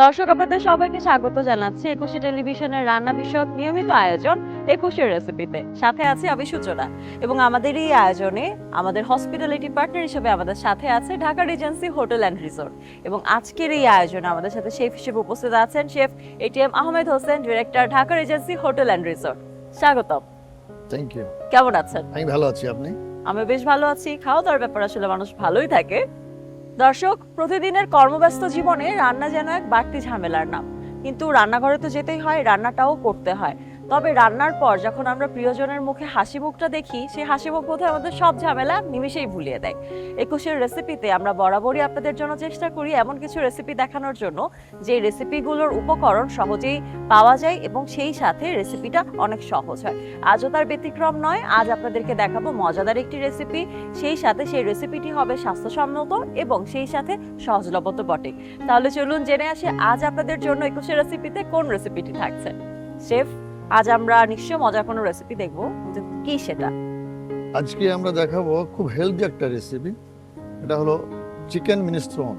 দর্শক আপনাদের সবাইকে স্বাগত জানাচ্ছি একুশে টেলিভিশনের রান্না বিষয়ক নিয়মিত আয়োজন একুশের রেসিপিতে। সাথে আছি আমি সূচনা এবং আমাদের এই আয়োজনে আমাদের হসপিটালিটি পার্টনার হিসেবে আমাদের সাথে আছে Dhaka Regency hotel and resort. এবং আজকের এই আয়োজনে আমাদের সাথে শেফ হিসেবে উপস্থিত আছেন chef ATM Ahmed Hossain, director Dhaka Regency hotel and resort. স্বাগতম। Thank you. কেমন আছেন? আমি ভালো আছি, আপনি? আমি বেশ ভালো আছি। খাওয়া দাওয়ার ব্যাপার আসলে মানুষ ভালোই থাকে। দর্শক, প্রতিদিনের কর্মব্যস্ত জীবনে রান্না যেন এক বাড়তি ঝামেলার নাম, কিন্তু রান্নাঘরে তো যেতেই হয়, রান্নাটাও করতে হয়। তবে রান্নার পর যখন আমরা প্রিয়জনের মুখে হাসি মুখটা দেখি, সেই হাসি মুখ বোধহয় আমাদের সব ঝামেলা নিমিষেই ভুলিয়ে দেয়। একুশের রেসিপিতে আমরা বরাবরই আপনাদের জন্য চেষ্টা করি এমন কিছু রেসিপি দেখানোর জন্য যে রেসিপিগুলোর উপকরণ সহজেই পাওয়া যায় এবং সেই সাথে রেসিপিটা অনেক সহজ হয়। আজও তার ব্যতিক্রম নয়। আজ আপনাদেরকে দেখাবো মজাদার একটি রেসিপি, সেই সাথে সেই রেসিপিটি হবে স্বাস্থ্যসম্মত এবং সেই সাথে সহজলভ্য তো বটে। তাহলে চলুন জেনে আসি আজ আপনাদের জন্য একুশের রেসিপিতে কোন রেসিপিটি থাকছে। শেফ, আজ আমরা নিশ্চয় মজার কোনো রেসিপি দেখবো, কি সেটা? আজকে আমরা দেখাবো খুব হেলদি একটা রেসিপি। এটা হলো চিকেন মিনেস্ট্রোন।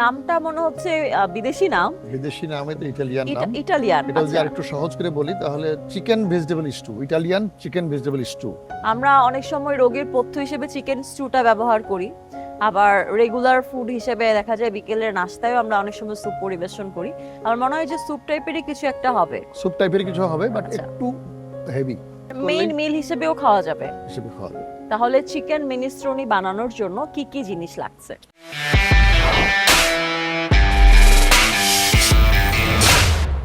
নামটা মনে হচ্ছে বিদেশি নাম। বিদেশি নাম, এটা ইটালিয়ান নাম। ইটালিয়ান। এটা যদি আরেকটু সহজ করে বলি তাহলে chicken vegetable stew, Italian chicken vegetable stew. আমরা অনেক সময় রোগীর পথ্য হিসেবে চিকেন স্টুটা ব্যবহার করি, আবার রেগুলার ফুড হিসেবে দেখা যায় বিকেলের নাস্তায়ও আমরা অনেক সময় স্যুপ পরিবেশন করি। আমার মনে হয় যে স্যুপ টাইপেরই কিছু একটা হবে। স্যুপ টাইপের কিছু হবে, বাট আচ্ছা। একটু হেভি মেইন মিল হিসেবেও খাওয়া যাবে। হিসেবে খাওয়া যাবে। তাহলে চিকেন মিনেস্ট্রোনি বানানোর জন্য কি কি জিনিস লাগছে?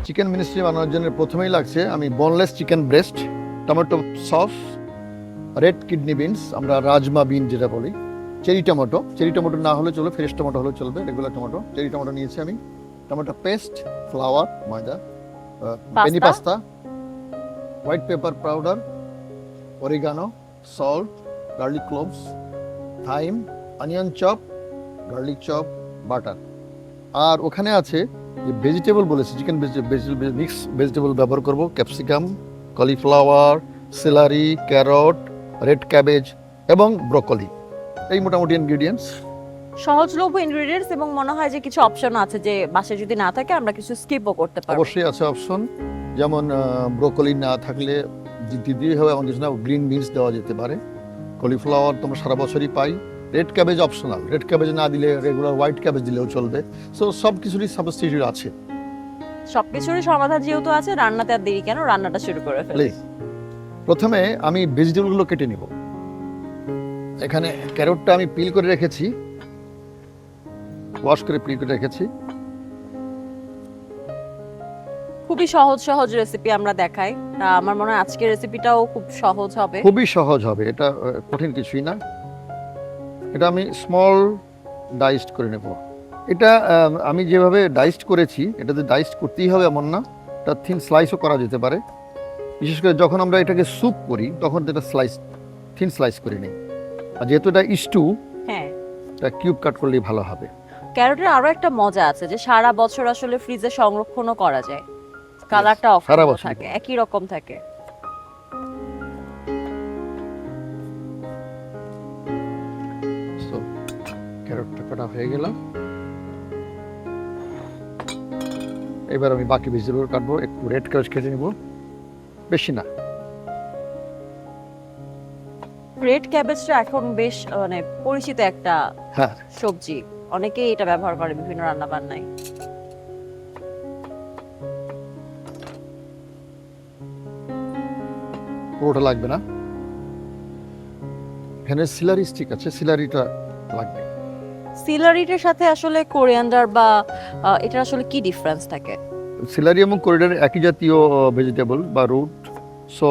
চিকেন মিনেস্ট্রি বানানোর জন্য প্রথমেই লাগছে আমি boneless chicken breast, tomato sauce, red kidney beans, আমরা রাজমা বিন যেটা বলি, চেরি টমেটো, চেরি টমেটো না হলে চলবে, ফ্রেশ টমেটো হলে চলবে, রেগুলার টমেটো, চেরি টমেটো নিয়েছি আমি, টমেটো পেস্ট, ফ্লাওয়ার, ময়দা, penne pasta, white pepper powder, oregano, salt, garlic cloves, thyme, onion chop, garlic chop, butter. আর ওখানে আছে যে ভেজিটেবল বলেছি, চিকেন ভেজিটেবল মিক্স ভেজিটেবল ব্যবহার করব, capsicum, cauliflower, celery, carrot, red cabbage এবং ব্রকলি। এই মোটামুটি ইনগ্রেডিয়েন্টস, সহজলভ্য ইনগ্রেডিয়েন্টস, এবং মনে হয় যে কিছু অপশন আছে যে বাসায় যদি না থাকে আমরা কিছু স্কিপও করতে পারবো। অবশ্যই আছে অপশন, যেমন ব্রকলি না থাকলে দিতেই হবে, এমন কিছু না, গ্রিন বিনস দেওয়া যেতে পারে, কলিফ্লাওয়ার তোমরা সারা বছরই পাই, red cabbage optional, red cabbage না দিলে রেগুলার হোয়াইট ক্যাবেজ দিলেও চলবে। সো সব কিছুরই সাবস্টিটিউট আছে। সবকিছুরই সমাধান যেহেতু আছে, রান্নাতে আর দেরি কেন, রান্নাটা শুরু করে ফেলি। প্রথমে আমি ভেজিটেবলগুলো কেটে নিব। এখানে ক্যারটটা আমি পিল করে রেখেছি, ওয়াশ করে পিল করে রেখেছি। খুবই সহজ সহজ রেসিপি আমরা দেখাই। আমার মনে হয় আজকের রেসিপিটাও খুব সহজ হবে। খুবই সহজ হবে, এটা কঠিন কিছুই না। এটা আমি স্মল ডাইসড করে নেব। এটা আমি যেভাবে ডাইসড করেছি, এটাতে ডাইসড করতেই হবে এমন না, এটা থিন স্লাইসও করা যেতে পারে। বিশেষ করে যখন আমরা এটাকে স্যুপ করি তখন এটা থিন স্লাইস করে নিই। আর যেহেতু এটা স্টু, হ্যাঁ, এটা কিউব কাট করলেই ভালো হবে। ক্যারটের আরো একটা মজা আছে যে সারা বছর আসলে ফ্রিজে সংরক্ষণও করা যায়, কালারটা অফ সারা বছর থাকে, একই রকম থাকে। সো ক্যারটটা কাটা হয়ে গেল। এবার আমি বাকি ভেজিটেবল কাটবো। একটু রেড ক্যাবেজ কেটে নিব, বেশি না। রেড ক্যাবেজটা এখন বেশ মানে পরিচিত একটা হ্যাঁ, সবজি, অনেকেই এটা ব্যবহার করে বিভিন্ন রান্না বান্নায়। পুরোটা লাগবে না। এখানে সিলারি স্টিক আছে, সিলারিটা লাগবে। সিলারিটার সাথে আসলে কোরিয়ান্ডার বা এটার আসলে কি ডিফারেন্স থাকে? সিলারি এবং করিডার একই জাতীয় ভেজিটেবল বা রুট। সো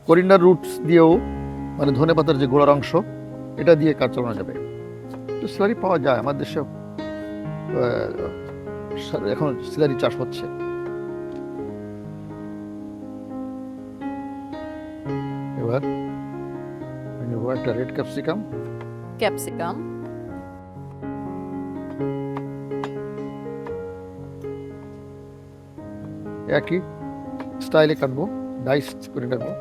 করিডার রুটস দিয়েও, মানে ধনে পাতার যে গোড়ার অংশ, এটা দিয়ে কাজ চালানো যাবে। তো সিলারি পাওয়া যায় আমাদের দেশে, এখন সিলারি চাষ হচ্ছে। এবার নেব একটা রেড ক্যাপসিকাম, ক্যাপসিকাম, একই স্টাইলে কাটবো, ডাইস করে কাটবো,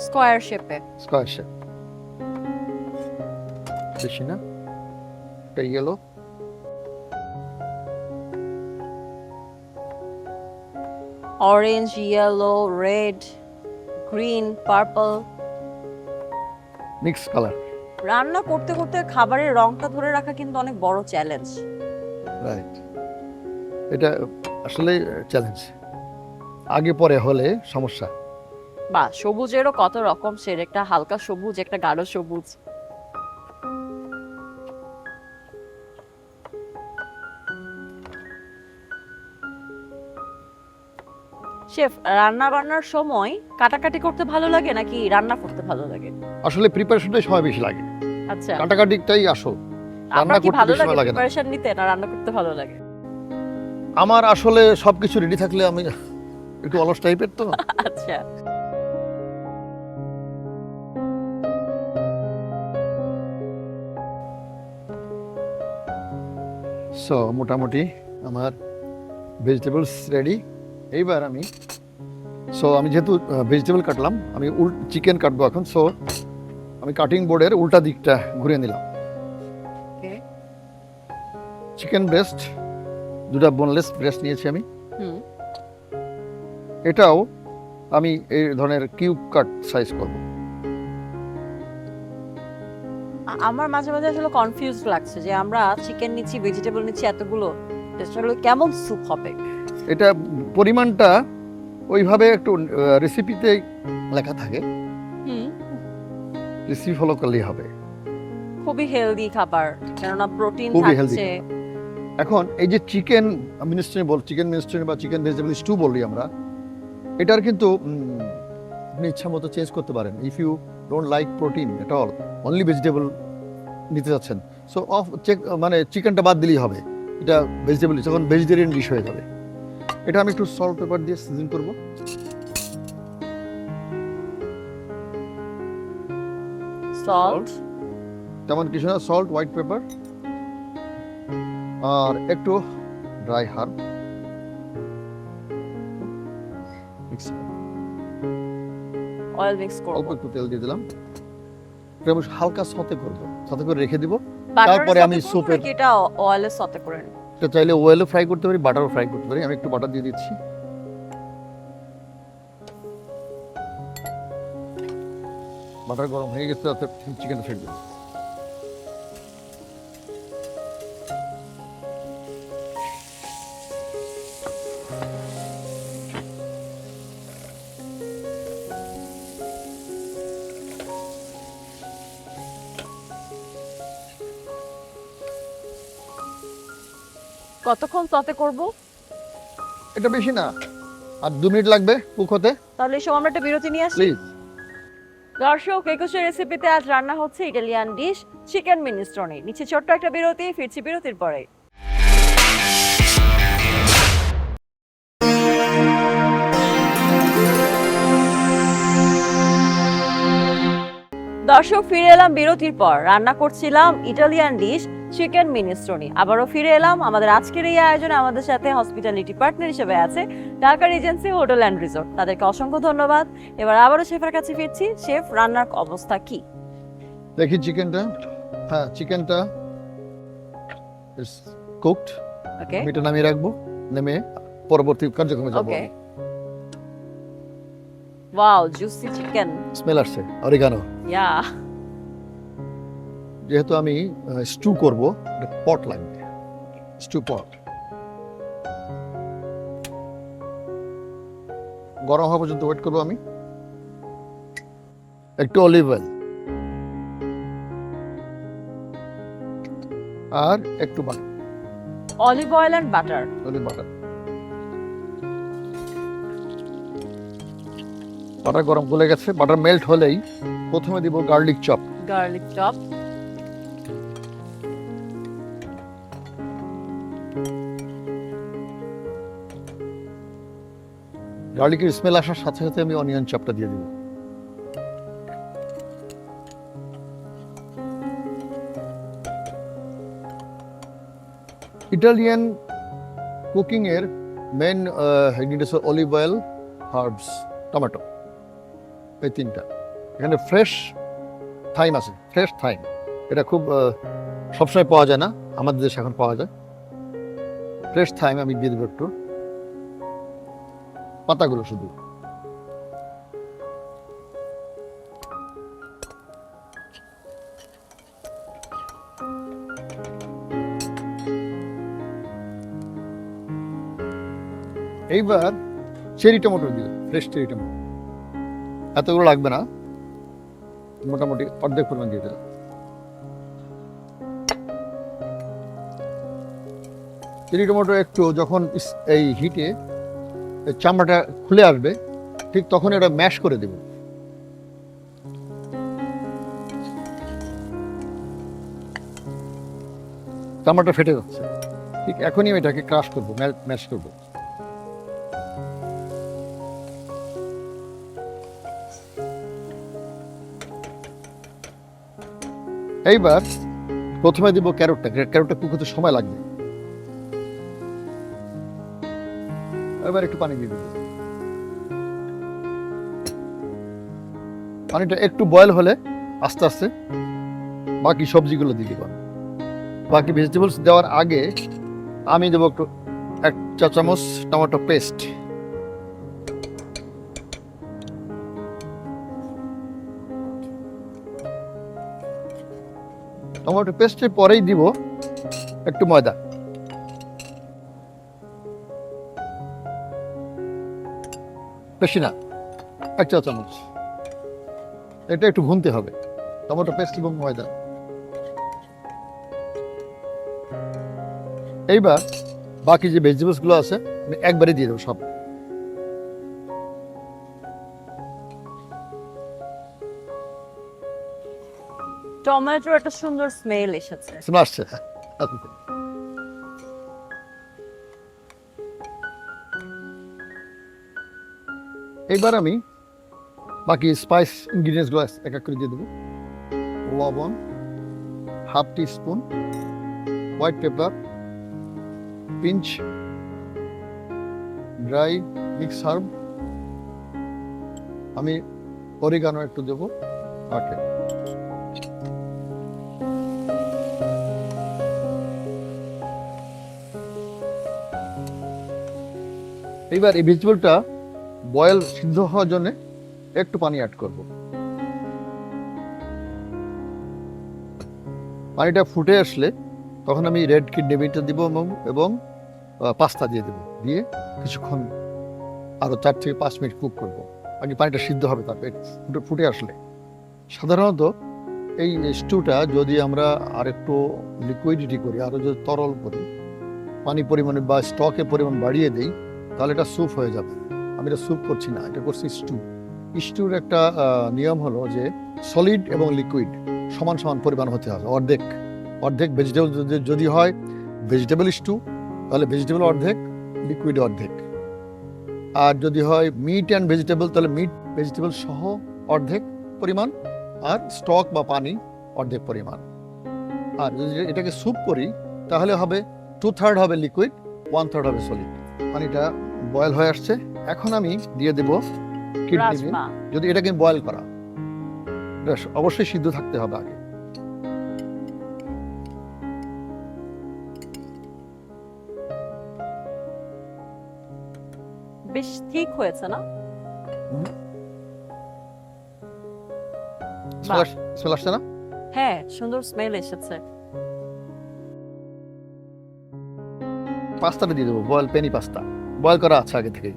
স্কোয়ার শেপে। Square shape. বেশি না, এটা গেল। Orange, yellow, red, green, purple. Mix colour. রান্না করতে করতে খাবারের রংটা ধরে রাখা কিন্তু অনেক বড় চ্যালেঞ্জ। রাইট, এটা আসলে চ্যালেঞ্জ। আগে পরে হলে সমস্যা। বা সবুজেরও কত রকম শেড, একটা হালকা সবুজ, একটা গাঢ় সবুজ। শেফ, রান্না বান্নার সময় কাটাকাটি করতে ভালো লাগে নাকি রান্না করতে ভালো লাগে? আসলে প্রিপারেশনটাই সময় বেশি লাগে, আচ্ছা, কাটাকাটিটাই আসল। রান্না আপনার কি করতে ভালো বেশি লাগে সময় লাগে না। প্রিপারেশন নিতে, না রান্না করতে ভালো লাগে? আমার আসলে সবকিছু রেডি থাকলে আমি একটু অলস টাইপের তো। আচ্ছা, সো মোটামুটি আমার ভেজিটেবলস রেডি। এইবার আমি যেহেতু ভেজিটেবল কাটলাম, আমি চিকেন কাটবো এখন। সো আমি কাটিং বোর্ডের উল্টা দিকটা ঘুরে নিলাম। ওকে। চিকেন ব্রেস্ট, দুটা বোনলেস ব্রেস্ট নিয়েছি আমি। হুম। এটাও আমি এই ধরনের কিউব কাট সাইজ করব। আমার মাঝে মাঝে আসলে কনফিউজ লাগছে যে আমরা চিকেন নিচ্ছি, ভেজিটেবল নিচ্ছি এতগুলো, আসলে কেমন স্যুপ হবে? এটা পরিমাণটা ওইভাবে একটু রেসিপিতে লেখা থাকে, হুম। রেসিপি ফলো করলেই হবে। খুবই হেলদি খাবার, কেননা প্রোটিন খুবই healthy থাকছে। এখন এই যে চিকেন মিনিস্ট্রি বা চিকেন ভেজিটেবল স্টু বলি আমরা, এটার কিন্তু আপনি ইচ্ছা মতো চেঞ্জ করতে পারেন। If you don't like protein at all, only vegetable নিতে যাচ্ছেন, সো মানে চিকেনটা বাদ দিলেই হবে। এটা ভেজিটেবল যখন ভেজিটেরিয়ান ডিশ হয়ে যাবে। এটা আমি একটু সল্ট পেপার দিয়ে সিজন করব। সল্ট, তেমন কিছু না, সল্ট, হোয়াইট পেপার আর একটু dry herb mix. Oil mix করব। অল্প একটু তেল দিয়ে দিলাম। এটা আমি হালকা সতে করব, সতে করে রেখে দিব। বাটারে তারপরে আমি সতে করব স্যুপের- নাকি এটা অয়েলে সতে করে নিব? এটা চাইলে ওয়েলও ফ্রাই করতে পারি, বাটারও ফ্রাই করতে পারি। আমি একটু বাটার দিয়ে দিচ্ছি। বাটার গরম হয়ে গেছে, তাতে চিকেনটা ছেড়ে দেবো। কতক্ষণ সতে করব? এটা বেশি না, আর 2 মিনিট লাগবে কুক হতে। তাহলে এই সময় আমরা একটা বিরতি নিয়ে আসি। প্লিজ। দর্শক, একুশের রেসিপিতে আজ রান্না হচ্ছে ইটালিয়ান ডিশ চিকেন মিনেস্ট্রোনি। নিচে ছোট্ট একটা বিরতি, ফিরছি বিরতির পরে। দর্শক, ফিরে এলাম বিরতির পর। রান্না করছিলাম ইটালিয়ান ডিশ চিকেন মিনেস্ট্রোনি। আবারও ফিরে এলাম। আমাদের আজকের এই আয়োজনে আমাদের সাথে হসপিটালিটি পার্টনার হিসেবে আছে Dhaka Regency hotel and resort. তাদেরকে অসংখ্য ধন্যবাদ। এবার আবারও শেফের কাছে ফিরছি। শেফ, রান্নার অবস্থা কি? দেখি চিকেনটা। হ্যাঁ, চিকেনটা ইজ কুকড। ওকে, আমি এটা নামিয়ে রাখবো, নেমে পরবর্তী কার্যক্রমে যাবো। Okay. Wow, juicy chicken. Smell আসছে অরিগানো। ইয়া, যেহেতু আমি স্টু করব, পট লাগবে, স্টু পট। গরম হওয়া পর্যন্ত ওয়েট করবো আমি। একটু অলিভ অয়েল আর একটু butter, olive oil and butter. Olive butter. Butter গরম গলে গেছে। বাটার মেল্ট হলেই প্রথমে দিব গার্লিক চপ। Garlic chop. গার্লিকের স্মেল আসার সাথে সাথে আমি অনিয়ন চপটা দিয়ে দিব। ইটালিয়ান কুকিং এর main ingredients olive oil, herbs, tomato, এই তিনটা। এখানে ফ্রেশ থাইম আছে, ফ্রেশ থাইম। এটা খুব সবসময় পাওয়া যায় না, আমাদের দেশে এখন পাওয়া যায়। ফ্রেশ থাইম আমি দিয়ে দেবো একটু। পাতাগুলো শুধু। এইবার চেরি টমেটো দিও, ফ্রেশ চেরি টমেটো। এতগুলো লাগবে না, মোটামুটি অর্ধেক পরিমাণ দিয়ে দিলাম। চেরি টমেটো একটু যখন এই হিটে চামড়াটা খুলে আসবে, ঠিক তখন এটা ম্যাশ করে দেব। চামড়াটা ফেটে যাচ্ছে, ঠিক এখনই আমি এটাকে ক্রাশ করবো, ম্যাশ করবো। এইবার প্রথমে দিব ক্যারটটা। ক্যারটটা কুক হতে সময় লাগবে। এবার একটু পানি দিয়ে দেবো। পানিটা একটু বয়েল হলে আস্তে আস্তে বাকি সবজিগুলো দিয়ে দিব। বাকি ভেজিটেবলস দেওয়ার আগে আমি দেবো একটু 1 চা চামচ টমেটো পেস্ট। টমেটো পেস্টের পরেই দিব একটু ময়দা। বেশি না, 1 চা চামচ। এটা একটু ভুনতে হবে, টমেটো পেস্ট এবং ময়দা। এইবার বাকি যে ভেজিটেবলস গুলো আছে আমি একবারে দিয়ে দেবো সব। টমেটোর একটা সুন্দর স্মেল এসেছে। স্মেল আসছে। এইবার আমি বাকি স্পাইস ইনগ্রিডিয়েন্টস গুলো এক এক করে দিয়ে দেবো। লবণ, half teaspoon white paper, pinch dry mix herb, আমি অরিগানো একটু দেবো। ওকে, এইবার এই ভেজিটেবলটা বয়েল সিদ্ধ হওয়ার জন্য একটু পানি অ্যাড করব। পানিটা ফুটে আসলে তখন আমি রেড কিডনি বিনটা দিব এবং পাস্তা দিয়ে দেবো। দিয়ে কিছুক্ষণ আরো 4 থেকে 5 মিনিট কুক করব। আগে পানিটা সিদ্ধ হবে, তারপরে ফুটে আসলে। সাধারণত এই স্টুটা যদি আমরা আরেকটু লিকুইডিটি করি, আরো যদি তরল করি, পানি পরিমাণে বা স্টকের পরিমাণ বাড়িয়ে দেই, তাহলে এটা স্যুপ হয়ে যাবে। আমি এটা স্যুপ করছি না, এটা করছি স্টু। স্টুর একটা নিয়ম হলো যে সলিড এবং লিকুইড সমান সমান পরিমাণ হতে হবে। অর্ধেক অর্ধেক ভেজিটেবল যদি হয় ভেজিটেবল স্টু, তাহলে ভেজিটেবল অর্ধেক, লিকুইড অর্ধেক। আর যদি হয় মিট অ্যান্ড ভেজিটেবল, তাহলে মিট ভেজিটেবল সহ অর্ধেক পরিমাণ, আর স্টক বা পানি অর্ধেক পরিমাণ। আর যদি এটাকে স্যুপ করি তাহলে হবে 2/3 হবে লিকুইড, 1/3 হবে সলিড। পানিটা বয়েল হয়ে আসছে, এখন আমি দিয়ে দেব কিডনি বিন। যদি এটাকে বয়েল করা, এটা অবশ্যই সিদ্ধ থাকতে হবে আগে। বেশ ঠিক হয়েছে না? স্মেল আসছে না? হ্যাঁ, সুন্দর স্মেল এসেছে। পাস্তাটা দিয়ে দেবো, বয়েল পেনি পাস্তা, বয়েল করা আছে আগে থেকে।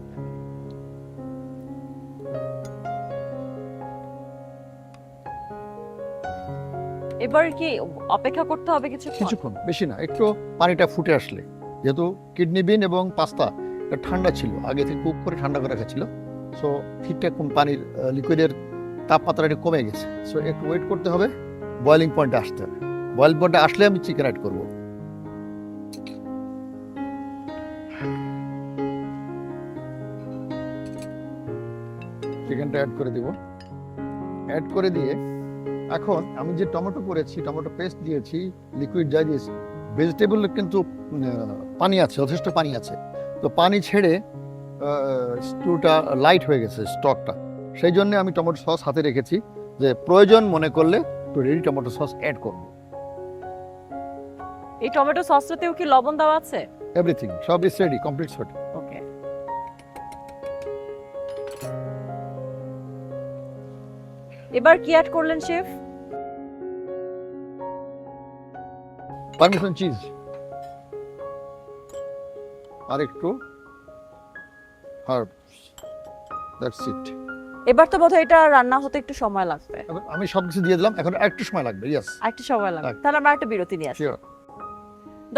এবার কি অপেক্ষা করতে হবে কিছুক্ষণ, বেশি না, একটু পানিটা ফুটে আসলে। যেহেতু কিডনি বিন এবং পাস্তা ঠান্ডা ছিল, আগে থেকে কুক করে ঠান্ডা করে রাখা ছিল, সো ঠিকঠাক পানির লিকুইডের তাপমাত্রাটা কমে গেছে। সো একটু ওয়েট করতে হবে, বয়েলিং পয়েন্টে আসতে হবে। বয়েলিং পয়েন্টে আসলে আমি চিকেন অ্যাড করবো। চিকেনটা অ্যাড করে দিব। অ্যাড করে দিয়ে এখন আমি যে টমেটো করেছি, টমেটো পেস্ট দিয়েছি, লিকুইড যা দিয়েছি, ভেজিটেবল কিন্তু পানি আছে, যথেষ্ট পানি আছে। তো পানি ছেড়ে স্টুটা লাইট হয়ে গেছে, স্টকটা। সেই জন্য আমি টমেটো সস হাতে রেখেছি, যে প্রয়োজন মনে করলে তো রেডি টমেটো সস অ্যাড করব। এই টমেটো সসটাতেও কি লবণ দেওয়া আছে? এভরিথিং, সব ইজ রেডি, কমপ্লিট সর্ট। ওকে। এবার কি অ্যাড করলেন শেফ? পারমিশন চিজ আর একটু হার্বস, দ্যাটস ইট। এবার তো বোধহয় এটা রান্না হতে একটু সময় লাগবে। আমি সব কিছু দিয়ে দিলাম, এখন একটু সময় লাগবে। ইয়েস, একটু সময় লাগবে, এক- তাহলে আমরা একটা বিরতি নিয়ে আসি। শিওর।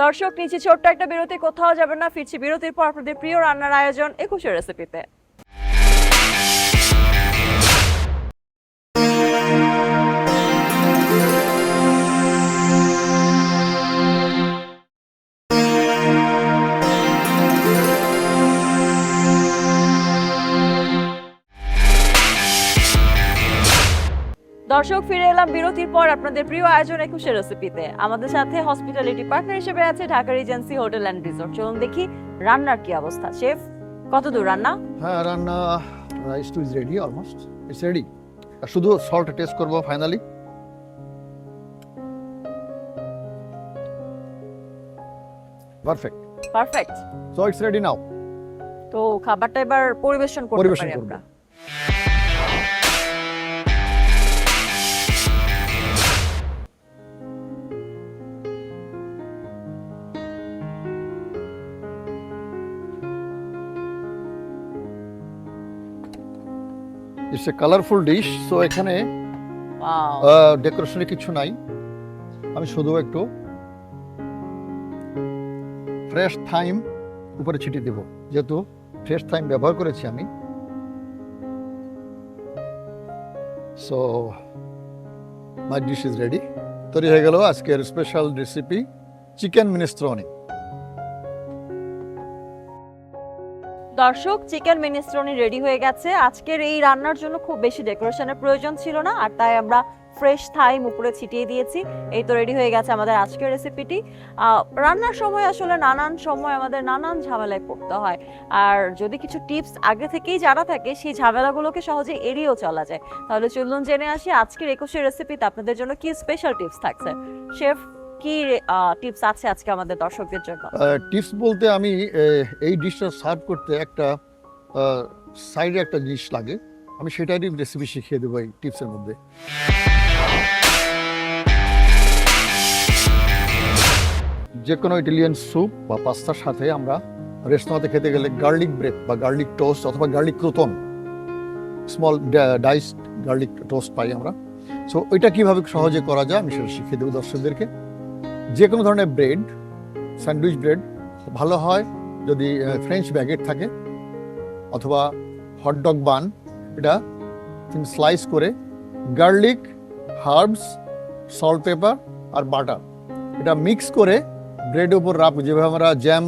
দর্শক, নিচে ছোট্ট একটা বিরতি, কোথাও যাবে না, ফিরছি বিরতির পর আপনাদের প্রিয় রান্নার আয়োজন 21 রেসিপিতে। দর্শক, ফিরে এলাম বিরতির পর আপনাদের প্রিয় আয়োজন 21 রেসিপিতে। আমাদের সাথে হসপিটালিটি পার্টনার হিসেবে আছে Dhaka Regency hotel and resort. চলুন দেখি রান্নার কি অবস্থা। শেফ, কতদূর রান্না? হ্যাঁ, রান্না rice too is ready, almost it's ready. শুধু সল্ট টেস্ট করবো finally. Perfect, perfect. So it's ready now. তো খাবারটা এবার পরিবেশন করতে পরিবেশন পারি করব। আমরা। It's a colourful dish. So এখানে ওয়াও, ডেকোরেশনে কিছু নাই, আমি শুধু একটু ফ্রেশ থাইম উপরে ছিটিয়ে দেব, যেহেতু ফ্রেশ থাইম ব্যবহার করেছি আমি। So my dish is ready. তৈরি হয়ে গেল আজকের স্পেশাল রেসিপি চিকেন মিনেস্ট্রোনি। দর্শক, চিকেন মিনেস্ট্রোনি রেডি হয়ে গেছে। আজকের এই রান্নার জন্য খুব বেশি ডেকোরেশনের প্রয়োজন ছিল না, আর তাই আমরা ফ্রেশ থাইম উপরে ছিটিয়ে দিয়েছি। এই তো রেডি হয়ে গেছে আমাদের আজকের রেসিপিটি। রান্নার সময় আসলে নানান সময় আমাদের নানান ঝামেলায় পড়তে হয়, আর যদি কিছু টিপস আগে থেকেই জানা থাকে, সেই ঝামেলাগুলোকে সহজে এড়িয়েও চলা যায়। তাহলে চলুন জেনে আসি আজকের 21 রেসিপিতে আপনাদের জন্য কি স্পেশাল টিপস থাকছে। শেফ, কি টিপস আছে আজকে আমাদের দর্শকদের জন্য? টিপস বলতে আমি এই ডিশটা সার্ভ করতে একটা সাইডে একটা জিনিস লাগে, আমি সেটারই রেসিপি শিখিয়ে দেবো এই টিপসের মধ্যে। যে কোনো ইটালিয়ান স্যুপ বা পাস্তার সাথে আমরা রেস্তোরাঁতে খেতে গেলে গার্লিক ব্রেড বা গার্লিক টোস্ট অথবা garlic crouton, small diced garlic toast পাই আমরা। সো ওইটা কীভাবে সহজে করা যায় আমি সেটা শিখিয়ে দেবো দর্শকদেরকে। যে কোনো ধরনের ব্রেড, স্যান্ডউইচ ব্রেড ভালো হয় যদি ফ্রেঞ্চ ব্যাগেট থাকে, অথবা হটডগ বান, এটা স্লাইস করে গার্লিক, হার্বস, সল্ট, পেপার আর বাটার এটা মিক্স করে ব্রেডের উপর রাব, যেভাবে আমরা জ্যাম,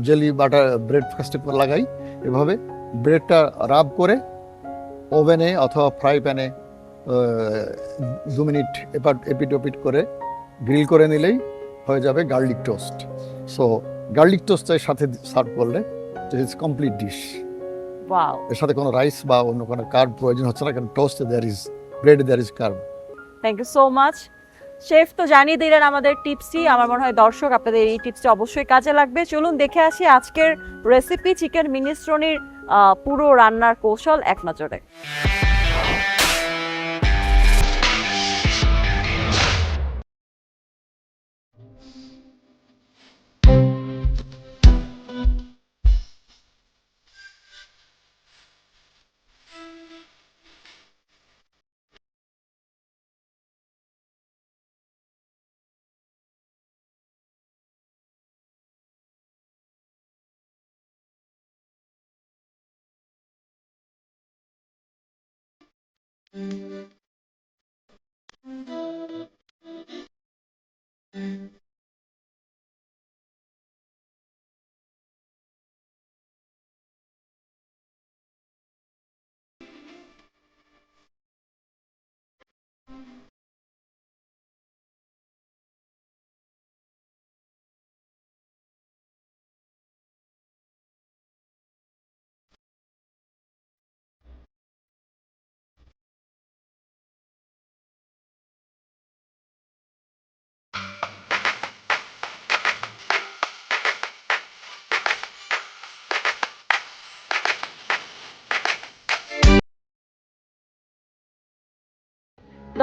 জেলি, বাটার ব্রেড ফার্স্টে লাগাই, এভাবে ব্রেডটা রাব করে ওভেনে অথবা ফ্রাই প্যানে 2 মিনিট এপিট ওপিট করে গ্রিল করে নিলেই হয়ে যাবে গার্লিক টোস্ট। সো গার্লিক টোস্টের সাথে সার্ভ করলে ইটস কমপ্লিট ডিশ। ওয়াও, এর সাথে কোনো রাইস বা অন্য কোনো কার্ব প্রয়োজন হচ্ছে না, কারণ টোস্টে দেয়ার ইজ, ব্রেডে there is carb. Thank you so much chef. তো জানিয়ে দিলেন আমাদের টিপসটি। আমার মনে হয় দর্শক আপনাদের এই টিপসটি অবশ্যই কাজে লাগবে। চলুন দেখে আসি আজকের রেসিপি চিকেন মিনেস্ট্রোনির পুরো রান্নার কৌশল এক নজরে।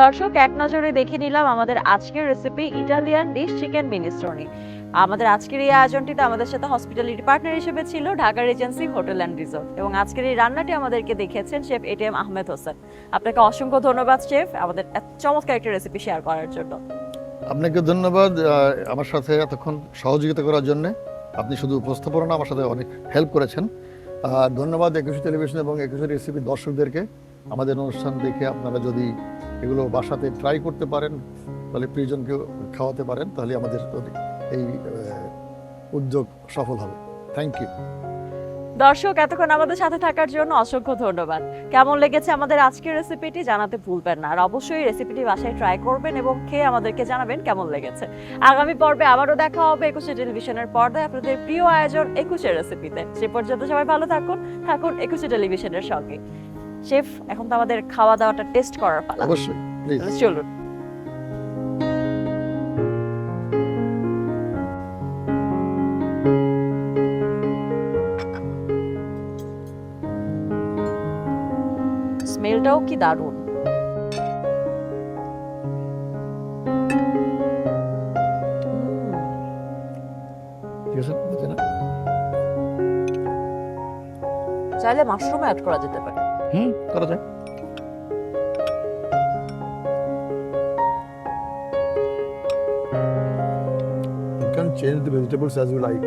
দর্শক, এক নজরে দেখে নিলাম আমাদের আজকের রেসিপি ইটালিয়ান ডিশ চিকেন মিনেস্ট্রোনি। আমাদের আজকের এই আয়োজনটিতে আমাদের সাথে হসপিটালিটি পার্টনার হিসেবে ছিল Dhaka Regency hotel and resort, এবং আজকের এই রান্নাটি আমাদেরকে দেখিয়েছেন শেফ এটিএম আহমেদ হোসেন। আপনাকে অসংখ্য ধন্যবাদ শেফ, আমাদের এত চমৎকার একটা রেসিপি শেয়ার করার জন্য। আপনাকে ধন্যবাদ আমার সাথে এতক্ষণ সহযোগিতা করার জন্য। আপনি শুধু উপস্থাপনা না, আমার সাথে অনেক হেল্প করেছেন। আর ধন্যবাদ একুশে টেলিভিশন এবং একুশে রেসিপি দর্শকদেরকে। আমাদের অনুষ্ঠান দেখে আপনারা যদি এগুলো বাসাতে ট্রাই করতে পারেন, তাহলে প্রিয়জনকে খাওয়াতে পারেন, তাহলে আমাদের এই উদ্যোগ সফল হবে। Thank you. দর্শক, এতক্ষণ আমাদের সাথে থাকার জন্য অসংখ্য ধন্যবাদ। কেমন লেগেছে আমাদের আজকের রেসিপিটি জানাতে ভুলবেন না, আর অবশ্যই রেসিপিটি বাসায় ট্রাই করবেন এবং খেয়ে আমাদেরকে জানাবেন কেমন লেগেছে। আগামী পর্বে আবারও দেখা হবে একুশে টেলিভিশনের পর্দায় আপনাদের প্রিয় আয়োজন একুশে রেসিপিতে। সে পর্যন্ত সবাই ভালো থাকুন একুশে টেলিভিশনের সঙ্গে। শেফ, এখন তো আমাদের খাওয়া দাওয়াটা টেস্ট করার পালা। অবশ্যই, প্লিজ। চলুন। স্মেলটাও কি দারুণ। ঠিক আছে, বুঝে না? চাইলে মাশরুম অ্যাড করা যেতে পারে। করা যায়। You can change the vegetables as you like.